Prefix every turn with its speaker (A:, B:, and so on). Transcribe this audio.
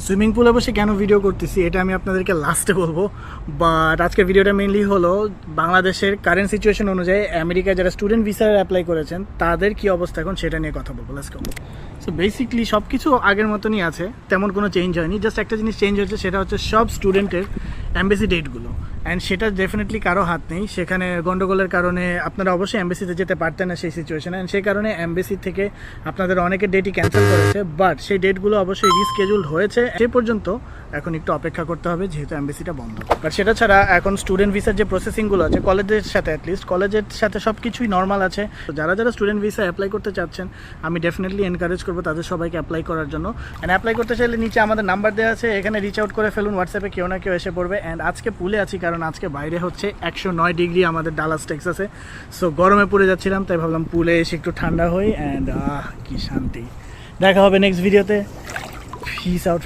A: Swimming পুলে বসে কেন ভিডিও করতেছি এটা আমি আপনাদেরকে লাস্টে বলবো, বাট আজকের ভিডিওটা মেইনলি হলো বাংলাদেশের কারেন্ট সিচুয়েশন অনুযায়ী আমেরিকায় যারা স্টুডেন্ট ভিসার অ্যাপ্লাই করেছেন তাদের কি অবস্থা এখন সেটা নিয়ে কথা বলবো। Let's go. সো বেসিকলি সব কিছু আগের মতনই আছে, তেমন কোনো চেঞ্জ হয়নি। জাস্ট একটা জিনিস চেঞ্জ হয়েছে, সেটা হচ্ছে সব স্টুডেন্টের অ্যাম্বাসি ডেটগুলো। অ্যান্ড সেটা ডেফিনেটলি কারো হাত নেই, সেখানে গন্ডগোলের কারণে আপনারা অবশ্যই অ্যাম্বাসিতে যেতে পারতেন না সেই সিচুয়েশনে, অ্যান্ড সেই কারণে অ্যাম্বাসি থেকে আপনাদের অনেকের ডেটই ক্যান্সেল করেছে, বাট সেই ডেটগুলো অবশ্যই রিস্কেডিউল হয়েছে। সে পর্যন্ত এখন একটু অপেক্ষা করতে হবে যেহেতু অ্যাম্বাসিটা বন্ধ। বাট সেটা ছাড়া এখন স্টুডেন্ট ভিসার যে প্রসেসিংগুলো আছে কলেজের সাথে, অ্যাটলিস্ট কলেজের সাথে সব কিছুই নর্মাল আছে। তো যারা যারা স্টুডেন্ট ভিসা অ্যাপ্লাই করতে চাচ্ছেন আমি ডেফিনেটলি এনকারেজ করবো তাদের সবাইকে অ্যাপ্লাই করার জন্য। অ্যান্ড অ্যাপ্লাই করতে চাইলে নিচে আমাদের নাম্বার দেওয়া আছে, এখানে রিচ আউট করে ফেলুন, হোয়াটসঅ্যাপে কেউ না কেউ এসে পড়বে। অ্যান্ড আজকে পুলে আছি কারণ আজকে বাইরে হচ্ছে 109 ডিগ্রি আমাদের ডালাস টেক্সাসে। সো গরমে পড়ে যাচ্ছিলাম, তাই ভাবলাম পুলে এসে একটু ঠান্ডা হই। অ্যান্ড কি শান্তি। দেখা হবে নেক্সট ভিডিওতে। Piece out.